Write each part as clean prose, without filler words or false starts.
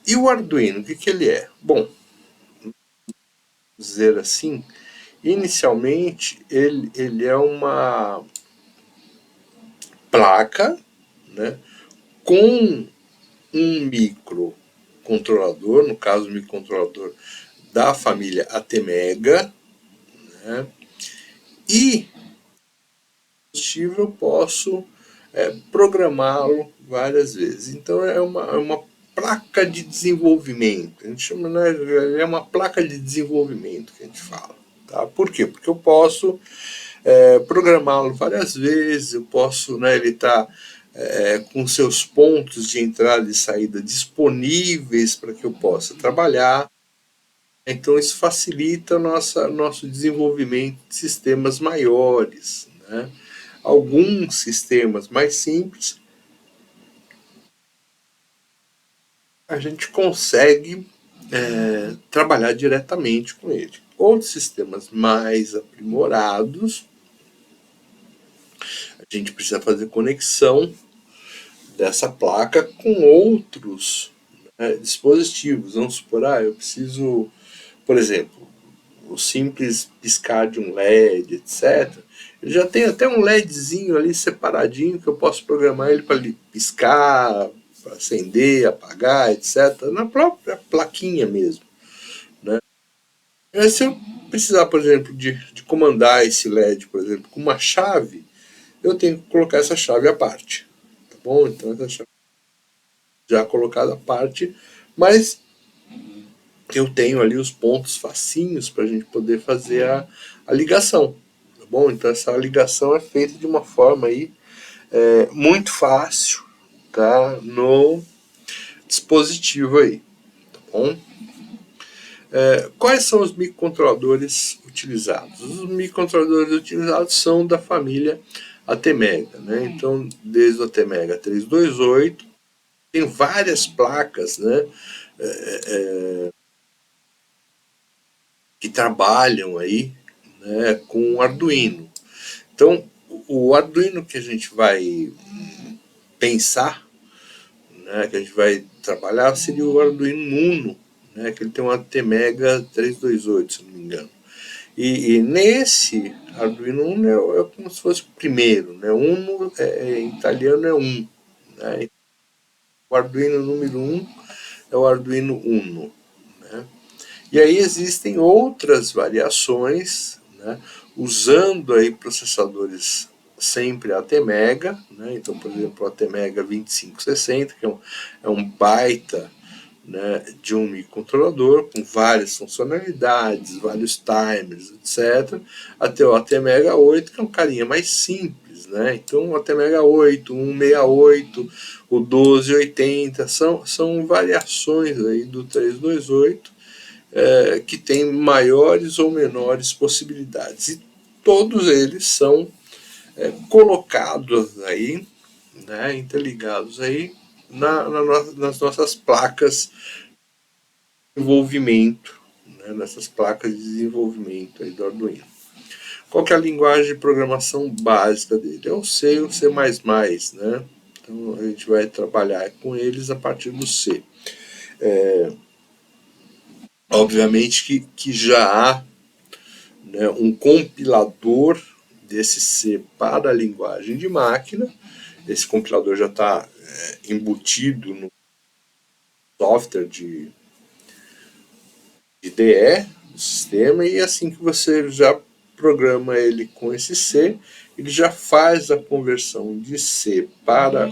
E o Arduino, o que, que ele é? Bom, dizer assim, inicialmente ele é uma placa, né, com um microcontrolador, no caso o microcontrolador da família Atmega, né, e eu posso programá-lo várias vezes. Então é uma placa de desenvolvimento. A gente chama, né, é uma placa de desenvolvimento que a gente fala. Tá? Por quê? Porque eu posso programá-lo várias vezes, eu posso, né, ele está com seus pontos de entrada e saída disponíveis para que eu possa trabalhar. Então isso facilita nosso desenvolvimento de sistemas maiores. Né? Alguns sistemas mais simples a gente consegue trabalhar diretamente com ele. Outros sistemas mais aprimorados, a gente precisa fazer conexão dessa placa com outros dispositivos. Vamos supor, eu preciso, por exemplo, o simples piscar de um LED, etc. Ele já tem até um LEDzinho ali separadinho que eu posso programar ele para piscar, para acender, apagar, etc. Na própria plaquinha mesmo. Né? Mas se eu precisar, por exemplo, de comandar esse LED, por exemplo, com uma chave, eu tenho que colocar essa chave à parte. Tá bom? Então essa chave já colocada à parte, mas eu tenho ali os pontos facinhos para a gente poder fazer a ligação. Tá bom? Então essa ligação é feita de uma forma aí muito fácil, tá? No dispositivo aí, tá bom? Quais são os microcontroladores utilizados? Os microcontroladores utilizados são da família Atmega, né? Então, desde o Atmega 328, tem várias placas, né? Que trabalham aí, né, com o Arduino. Então, o Arduino que a gente vai pensar, né, que a gente vai trabalhar, seria o Arduino Uno, né, que ele tem um ATmega 328, se não me engano. E nesse Arduino Uno é como se fosse o primeiro, né? Uno em italiano é um. Né? O Arduino número um é o Arduino Uno. Né? E aí existem outras variações, né? Usando aí processadores sempre ATmega, né? Então, por exemplo, o ATmega 2560, que é um baita, né, de um microcontrolador com várias funcionalidades, vários timers, etc., até o ATmega 8, que é um carinha mais simples. Né? Então, o ATmega 8, 168, o 1280, são variações aí do 328 que tem maiores ou menores possibilidades. E todos eles são colocados aí, né, interligados aí nas nossas placas de desenvolvimento, né, nessas placas de desenvolvimento aí do Arduino. Qual que é a linguagem de programação básica dele? É o C e o C++, né? Então a gente vai trabalhar com eles a partir do C. Obviamente que já há, né, um compilador desse C para a linguagem de máquina. Esse compilador já está embutido no software de IDE do sistema, e assim que você já programa ele com esse C, ele já faz a conversão de C para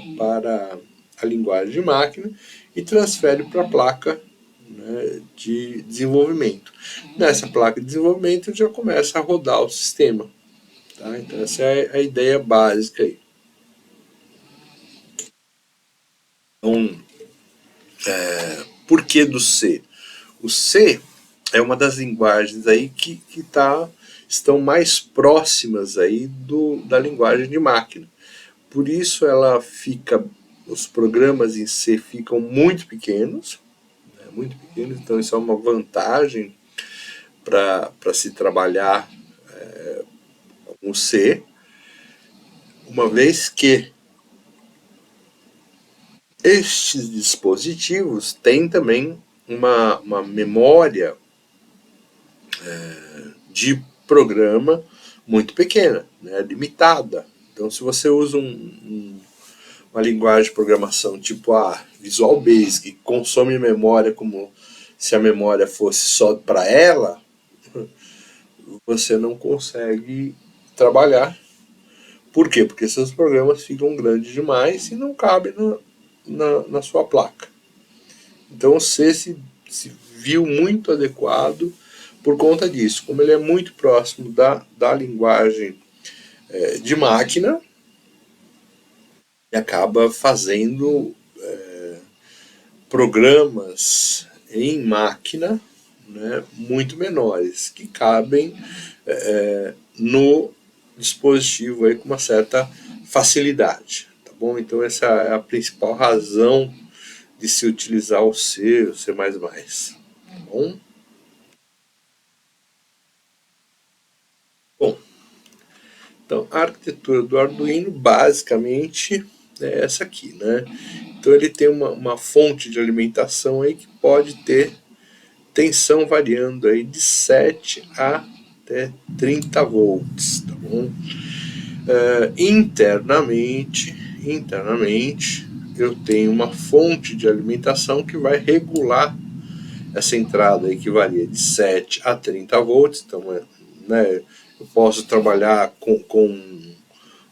a linguagem de máquina e transfere para a placa, né, de desenvolvimento. Nessa placa de desenvolvimento já começa a rodar o sistema. Tá? Então essa é a ideia básica aí. Então, por que do C? O C é uma das linguagens aí estão mais próximas aí da linguagem de máquina. Por isso os programas em C ficam muito pequenos, né, muito pequenos. Então isso é uma vantagem para se trabalhar com C, uma vez que Estes dispositivos têm também uma memória de programa muito pequena, né, limitada. Então, se você usa uma linguagem de programação tipo Visual Basic, que consome memória como se a memória fosse só para ela, você não consegue trabalhar. Por quê? Porque seus programas ficam grandes demais e não cabem na sua placa. Então você se viu muito adequado por conta disso. Como ele é muito próximo da linguagem de máquina, e acaba fazendo programas em máquina, né, muito menores, que cabem no dispositivo aí com uma certa facilidade. Tá bom? Então essa é a principal razão de se utilizar o C++. Tá bom? Bom, então a arquitetura do Arduino basicamente é essa aqui, né? Então ele tem uma fonte de alimentação aí que pode ter tensão variando aí de 7 a até 30 volts, tá bom? Internamente, eu tenho uma fonte de alimentação que vai regular essa entrada aí que varia de 7 a 30 volts. Então, né, eu posso trabalhar com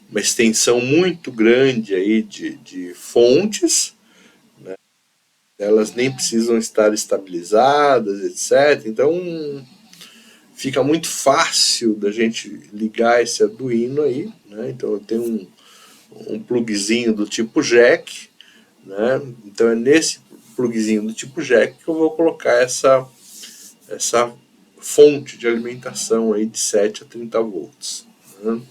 uma extensão muito grande aí de fontes, elas nem precisam estar estabilizadas, etc. Então, fica muito fácil da gente ligar esse Arduino aí, né? Então eu tenho um plugzinho do tipo jack, né? Então é nesse plugzinho do tipo jack que eu vou colocar essa fonte de alimentação aí de 7 a 30 volts. Né?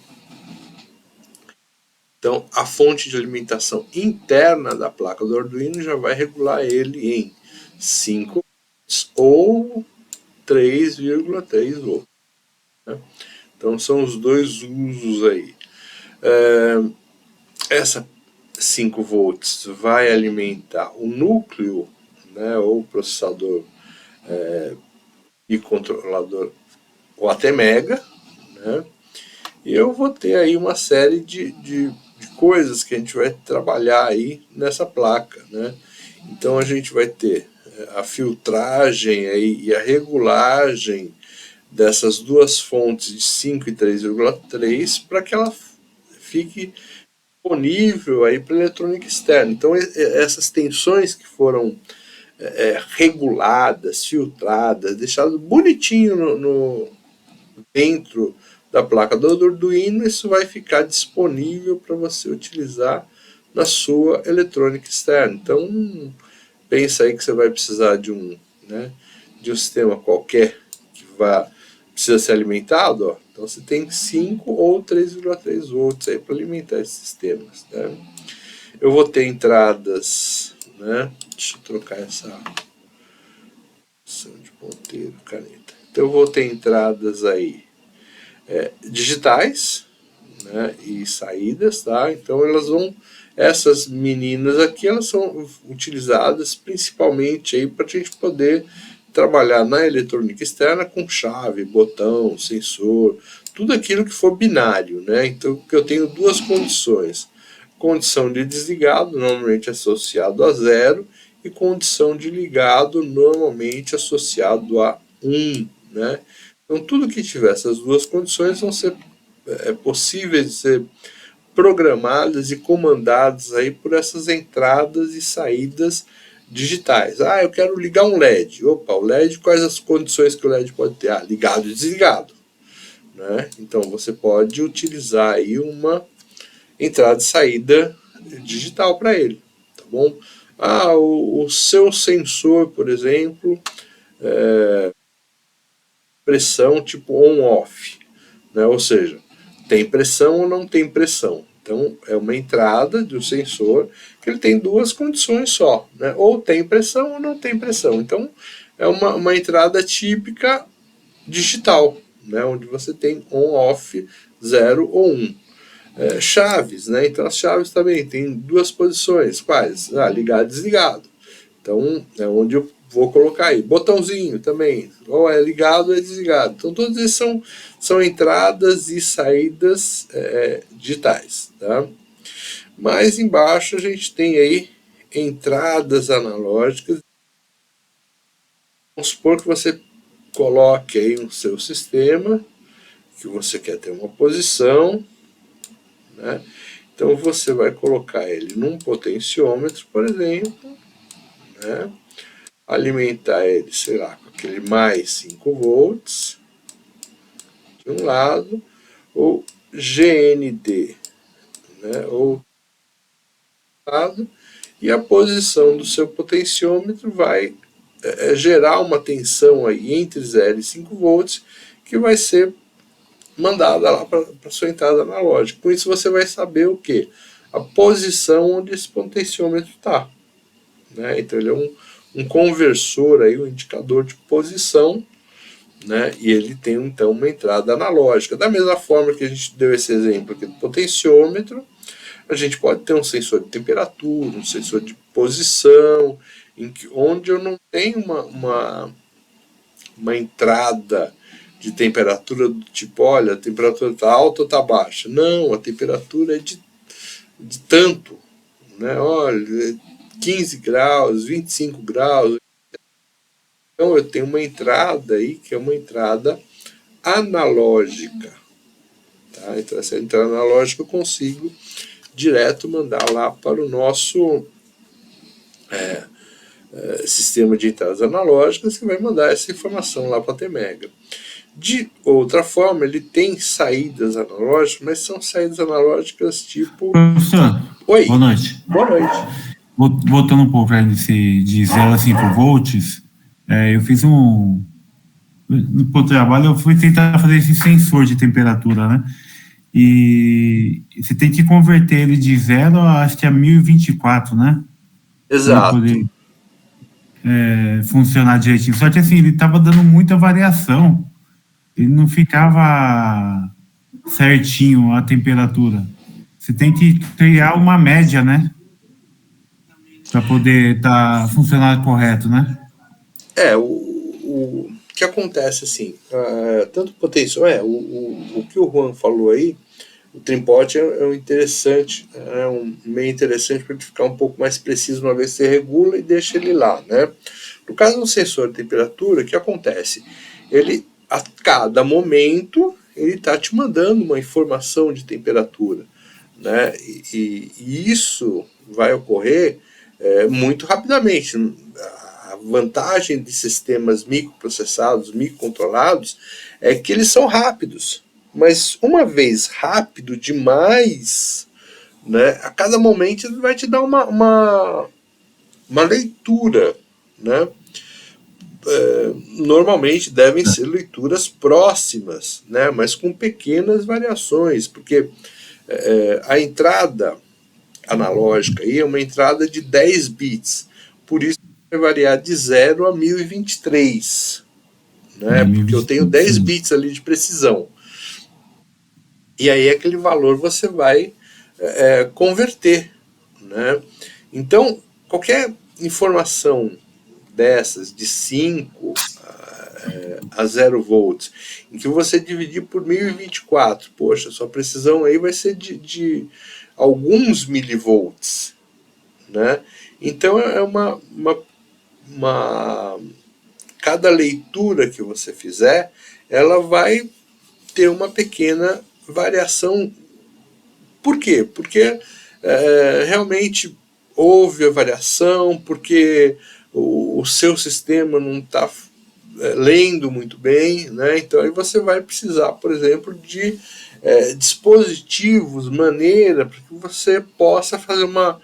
Então a fonte de alimentação interna da placa do Arduino já vai regular ele em 5 volts ou 3,3 volts. Né? Então são os dois usos aí. Essa 5 volts vai alimentar o núcleo, né, ou processador e controlador, ou até mega, né, e eu vou ter aí uma série de coisas que a gente vai trabalhar aí nessa placa, né. Então a gente vai ter a filtragem aí e a regulagem dessas duas fontes de 5 e 3,3 para que ela fique disponível aí para eletrônica externa. Então essas tensões que foram reguladas, filtradas, deixadas bonitinho dentro da placa do Arduino, isso vai ficar disponível para você utilizar na sua eletrônica externa. Então pensa aí que você vai precisar né, de um sistema qualquer que precisa ser alimentado, ó. Então você tem 5 ou 3,3 volts aí para alimentar esses sistemas, né? Eu vou ter entradas, né? Deixa eu trocar essa opção de ponteiro, caneta. Então eu vou ter entradas aí digitais, né? E saídas, tá? Então essas meninas aqui, elas são utilizadas principalmente aí para a gente poder trabalhar na eletrônica externa com chave, botão, sensor, tudo aquilo que for binário, né? Então eu tenho duas condições: condição de desligado, normalmente associado a 0, e condição de ligado, normalmente associado a 1, né? Então tudo que tiver essas duas condições vão ser possíveis de ser programadas e comandadas aí por essas entradas e saídas digitais. Eu quero ligar um LED. Opa, o LED, quais as condições que o LED pode ter? Ligado e desligado. Né? Então você pode utilizar aí uma entrada e saída digital para ele. Tá bom? O seu sensor, por exemplo, pressão tipo on-off. Né? Ou seja, tem pressão ou não tem pressão. Então, é uma entrada de um sensor que ele tem duas condições só, né? Ou tem pressão ou não tem pressão. Então, é uma entrada típica digital, né? Onde você tem on-off 0 ou 1. chaves, né? Então as chaves também tem duas posições, quais? Ligado e desligado. Então é onde eu vou colocar aí. Botãozinho também, ou é ligado ou é desligado. Então todos esses são entradas e saídas digitais, tá? Mais embaixo a gente tem aí entradas analógicas. Vamos supor que você coloque aí no seu sistema que você quer ter uma posição, né? Então você vai colocar ele num potenciômetro, por exemplo, né? Alimentar ele, sei lá, com aquele mais 5 volts de um lado, ou GND, né? Ou lado, e a posição do seu potenciômetro vai gerar uma tensão aí entre 0 e 5 volts, que vai ser mandada lá para a sua entrada analógica. Com isso você vai saber o que? A posição onde esse potenciômetro está. Né? Então ele é um conversor, aí, um indicador de posição, né? E ele tem então uma entrada analógica. Da mesma forma que a gente deu esse exemplo aqui do potenciômetro, a gente pode ter um sensor de temperatura, um sensor de posição, onde eu não tenho uma entrada de temperatura do tipo, olha, a temperatura está alta ou está baixa. Não, a temperatura é de tanto, né? Olha, 15 graus, 25 graus. Então eu tenho uma entrada aí que é uma entrada analógica. Tá? Então essa entrada analógica eu consigo direto mandar lá para o nosso sistema de entradas analógicas, que vai mandar essa informação lá para a T-Mega. De outra forma, ele tem saídas analógicas, mas são saídas analógicas tipo... Professor, Oi, boa noite. boa noite. Voltando um pouco de 0 a 5 volts, eu fiz no trabalho eu fui tentar fazer esse sensor de temperatura, né? E você tem que converter ele de 0 a, acho que a 1024, né? Para ele Exato. poder funcionar direitinho. Só que assim, ele estava dando muita variação. Ele não ficava certinho a temperatura. Você tem que criar uma média, né? Para poder funcionar correto, né? O que acontece assim, tanto potencial, o que o Juan falou aí, o Trimpote é um interessante, é um meio interessante para ele ficar um pouco mais preciso uma vez que você regula e deixa ele lá, né? No caso do sensor de temperatura, o que acontece? Ele, a cada momento, ele está te mandando uma informação de temperatura, né? E isso vai ocorrer muito rapidamente. A vantagem de sistemas microprocessados, microcontrolados, é que eles são rápidos. Mas uma vez rápido demais, né, a cada momento ele vai te dar uma leitura, né? Normalmente devem ser leituras próximas, né, mas com pequenas variações, porque a entrada analógica aí é uma entrada de 10 bits, por isso vai variar de 0 a 1023, né, porque eu tenho 10 Sim. bits ali de precisão. E aí aquele valor você vai converter, né? Então, qualquer informação dessas de 5 a 0 volts, em que você dividir por 1024, poxa, sua precisão aí vai ser de alguns milivolts, né? Então é cada leitura que você fizer, ela vai ter uma pequena variação. Por quê? Porque realmente houve a variação, porque o seu sistema não está lendo muito bem, né? Então aí você vai precisar, por exemplo, de dispositivos, maneira para que você possa fazer uma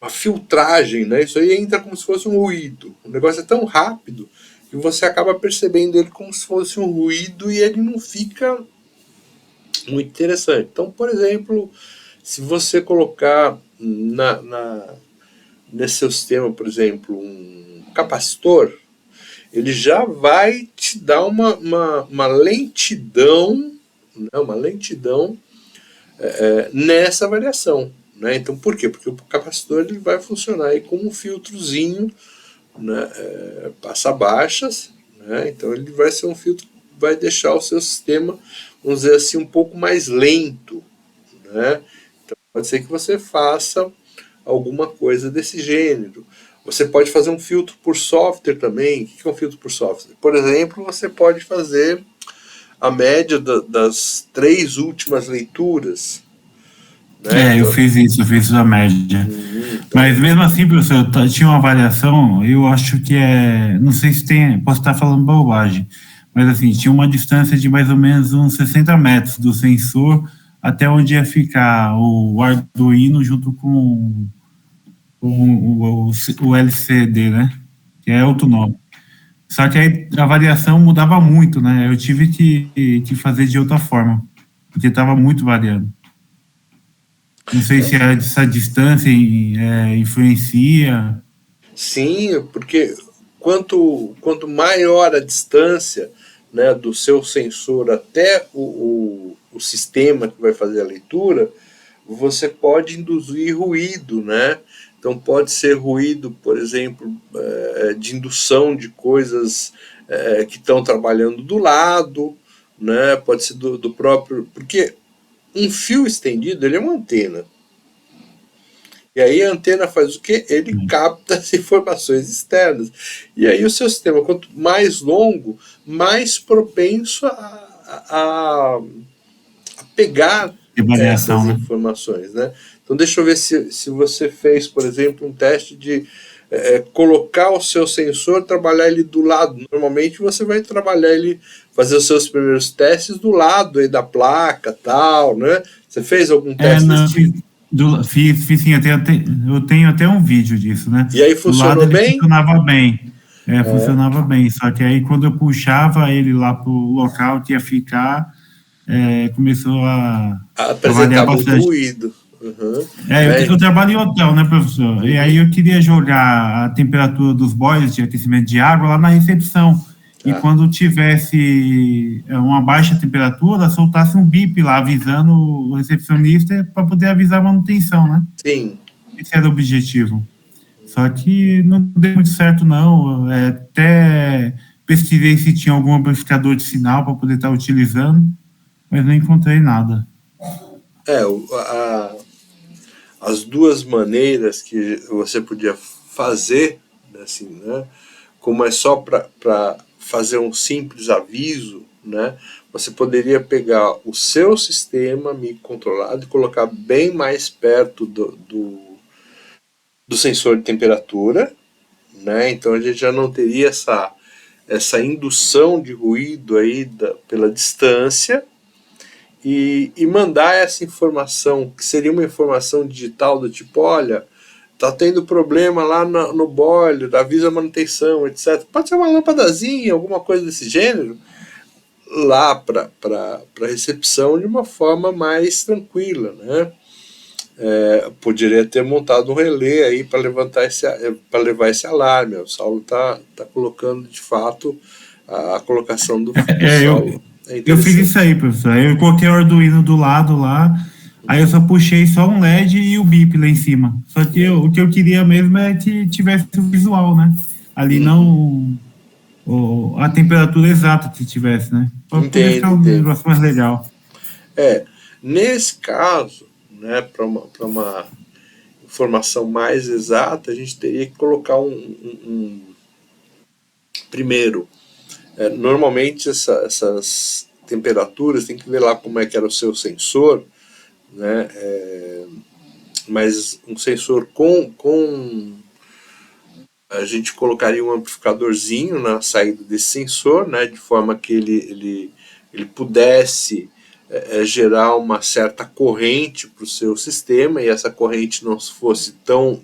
filtragem, né? Isso aí entra como se fosse um ruído. O negócio é tão rápido que você acaba percebendo ele como se fosse um ruído e ele não fica muito interessante. Então, por exemplo, se você colocar nesse seu sistema, por exemplo, um capacitor, ele já vai te dar uma lentidão, né, uma lentidão nessa variação. Né? Então, por quê? Porque o capacitor ele vai funcionar aí como um filtrozinho, né, passa baixas, né? Então ele vai ser um filtro que vai deixar o seu sistema, vamos dizer assim, um pouco mais lento. Né? Então pode ser que você faça alguma coisa desse gênero. Você pode fazer um filtro por software também. O que é um filtro por software? Por exemplo, você pode fazer a média das 3 últimas leituras. Né? Eu Então, fiz isso, eu fiz a média. então, Mas mesmo assim, professor, tinha uma variação, eu acho que não sei se tem, posso estar falando bobagem, mas assim, tinha uma distância de mais ou menos uns 60 metros do sensor até onde ia ficar o Arduino junto com o LCD, né? Que é outro nome. Só que aí a variação mudava muito, né? Eu tive que fazer de outra forma, porque estava muito variando. Não sei se essa distância influencia. sim, porque quanto maior a distância, né, do seu sensor até o sistema que vai fazer a leitura, você pode induzir ruído, né? Então pode ser ruído, por exemplo, de indução de coisas que estão trabalhando do lado, né? Pode ser do próprio, porque um fio estendido ele é uma antena. E aí a antena faz o quê? Ele capta as informações externas. E aí o seu sistema, quanto mais longo, mais propenso a pegar De essas variação, né? informações. Né? Então deixa eu ver se você fez, por exemplo, um teste de colocar o seu sensor, trabalhar ele do lado. Normalmente você vai trabalhar ele, fazer os seus primeiros testes do lado aí da placa, tal, né? Você fez algum teste desse Não, tipo? fiz sim, eu tenho até um vídeo disso, né? E aí Do lado funcionou ele bem? funcionava bem. Funcionava bem, só que aí quando eu puxava ele lá pro local que ia ficar, começou a variar Apresentar muito bastante. ruído. Uhum. Eu Né? trabalho em hotel, né, professor? E aí Uhum. eu queria jogar a temperatura dos boilers de aquecimento de água lá na recepção. E Ah, quando tivesse uma baixa temperatura, soltasse um bip lá avisando o recepcionista para poder avisar a manutenção, né? sim. Esse era o objetivo. Só que não deu muito certo, não. Até pesquisei se tinha algum amplificador de sinal para poder estar utilizando, mas não encontrei nada. É, as duas maneiras que você podia fazer, assim, né? Como é só para fazer um simples aviso, né? Você poderia pegar o seu sistema microcontrolado e colocar bem mais perto do sensor de temperatura, né? Então a gente já não teria essa indução de ruído aí pela distância e mandar essa informação, que seria uma informação digital do tipo, olha, tá tendo problema lá no boiler, avisa a manutenção, etc. Pode ser uma lâmpadazinha, alguma coisa desse gênero, lá para recepção de uma forma mais tranquila, né? Poderia ter montado um relé aí para para levar esse alarme. O Saulo tá colocando de fato a colocação do É, eu, Saulo. É eu fiz interessante. isso aí, professor. Eu coloquei o Arduino do lado lá, aí eu só puxei só um LED e o bip lá em cima. Só que o que eu queria mesmo é que tivesse o visual, né? Ali não a temperatura exata que tivesse, né? Para poder Entendo, ficar um entendo. negócio mais legal. Nesse caso, né, para uma informação mais exata, a gente teria que colocar primeiro, normalmente essas temperaturas tem que ver lá como é que era o seu sensor, né? Mas um sensor com a gente colocaria um amplificadorzinho na saída desse sensor, né, de forma que ele pudesse gerar uma certa corrente para o seu sistema e essa corrente não fosse tão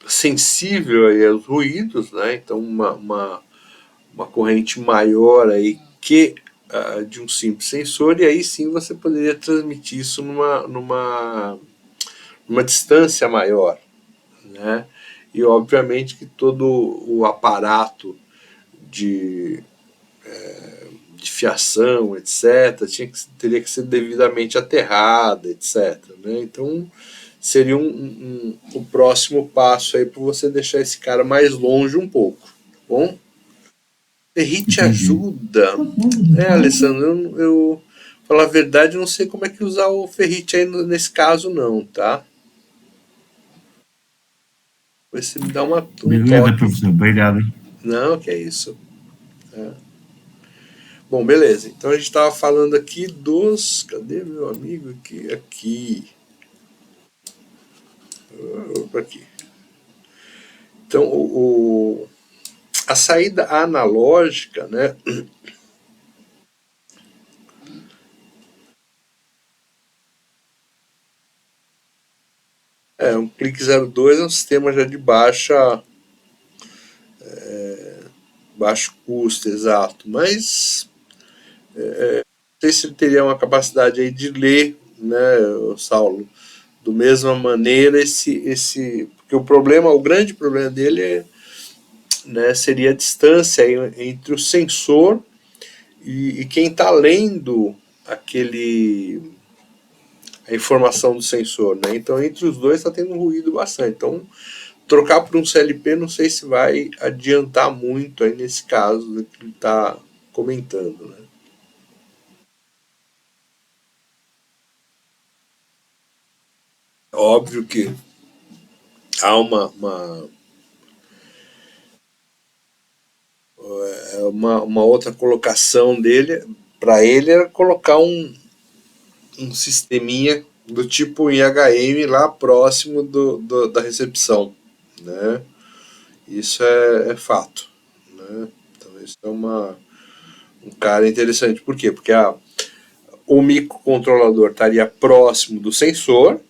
sensível aí aos ruídos, né? Então uma corrente maior aí que de um simples sensor e aí sim você poderia transmitir isso numa distância maior, né? E obviamente que todo o aparato de, de fiação, etc., teria que ser devidamente aterrada, etc., né? Então seria o próximo passo aí para você deixar esse cara mais longe um pouco, tá bom? Ferrite Entendi. ajuda. Alessandro, falar a verdade, não sei como é que usar o ferrite aí nesse caso não, tá? Você me dá um Beleza, toque. professor. Obrigado, hein? Não, que é isso. É. Bom, beleza. Então a gente estava falando aqui dos. Cadê meu amigo aqui? Aqui. Opa, aqui. Então, a saída analógica, né? Um clique 02 é um sistema já de baixo custo, exato. Mas não sei se ele teria uma capacidade aí de ler, né, Saulo, do mesma maneira porque o grande problema dele né, seria a distância entre o sensor e quem está lendo a informação do sensor, né? Então entre os dois está tendo um ruído bastante. Então trocar por um CLP não sei se vai adiantar muito aí nesse caso que ele está comentando, né? Óbvio que há uma outra colocação dele para ele era colocar um sisteminha do tipo IHM lá próximo da recepção, né? Isso é fato, né? Então isso é um cara interessante. Por quê? Porque o microcontrolador estaria próximo do sensor,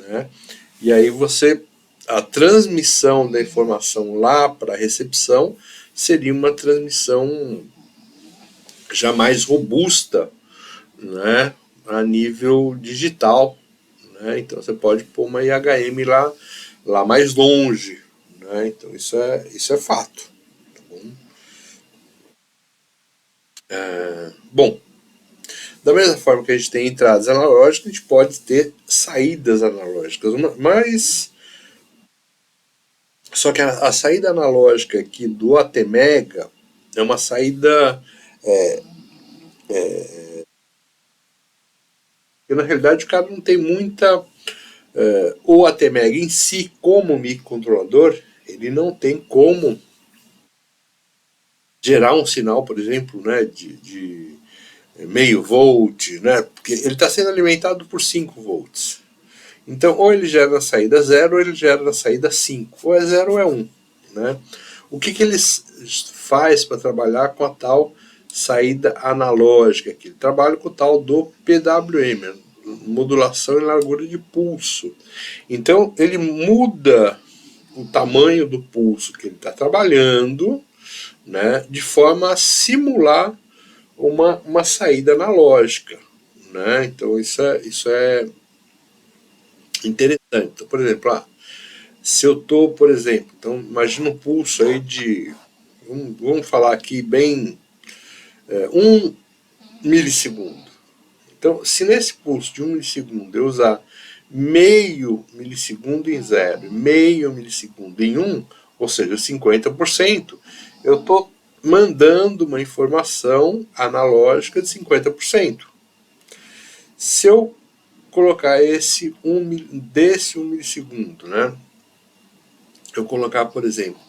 né? E aí a transmissão da informação lá para a recepção seria uma transmissão já mais robusta, né? A nível digital, né? Então você pode pôr uma IHM lá mais longe, né? Então isso é fato. Tá bom? Bom, da mesma forma que a gente tem entradas analógicas, a gente pode ter saídas analógicas, mas só que a saída analógica aqui do ATmega é uma saída que na realidade o cara não tem muita. O ATmega em si, como microcontrolador, ele não tem como gerar um sinal, por exemplo, né, de meio volt, né, porque ele está sendo alimentado por 5 volts. Então, ou ele gera na saída 0, ou ele gera na saída 5. Ou é 0 ou é 1. Né? O que ele faz para trabalhar com a tal saída analógica? Ele trabalha com o tal do PWM, modulação em largura de pulso. Então, ele muda o tamanho do pulso que ele está trabalhando, né, de forma a simular uma saída analógica. Né? Então, isso é interessante. Então, por exemplo, se eu estou, por exemplo, então imagina um pulso aí de, vamos falar aqui bem, 1 milissegundo. Então, se nesse pulso de 1 milissegundo eu usar meio milissegundo em 0, meio milissegundo em 1, ou seja, 50%, eu estou mandando uma informação analógica de 50%. Se eu colocar desse 1 milissegundo, né? Eu colocar, por exemplo,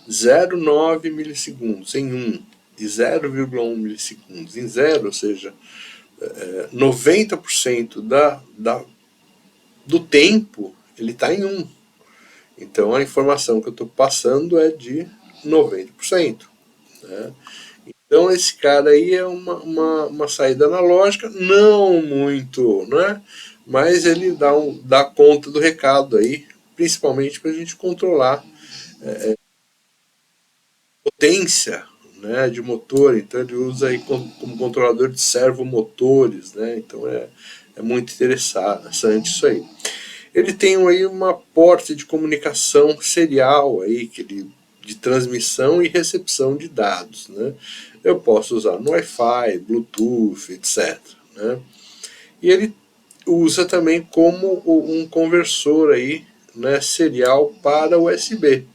0,9 milissegundos em 1 e 0,1 milissegundos em 0, ou seja, 90% do tempo ele está em 1. Então a informação que eu estou passando é de 90%. Né? Então esse cara aí é uma saída analógica, não muito, né? Mas ele dá conta do recado aí, principalmente para a gente controlar potência, né, de motor. Então ele usa aí como controlador de servomotores, né? Então é muito interessante isso aí. Ele tem aí uma porta de comunicação serial aí que ele de transmissão e recepção de dados, né? Eu posso usar no Wi-Fi, Bluetooth, etc. Né? E ele usa também como um conversor aí, né, serial para USB.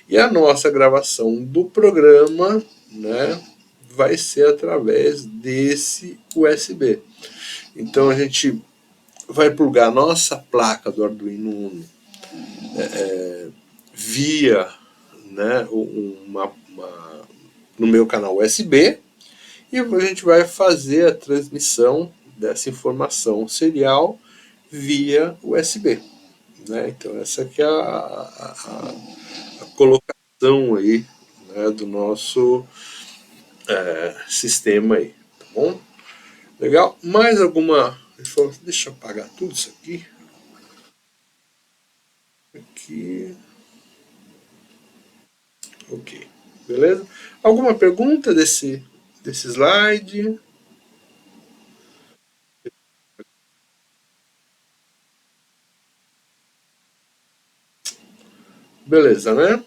E a nossa gravação do programa, né, vai ser através desse USB. Então a gente vai plugar a nossa placa do Arduino Uno via, né, no meu canal USB, e a gente vai fazer a transmissão dessa informação serial via USB. Né? Então essa aqui é a colocação aí, né, do nosso sistema aí, tá bom? Legal? Mais alguma informação? Deixa eu apagar tudo isso aqui. Aqui. Ok. Beleza? Alguma pergunta desse slide? Beleza, né?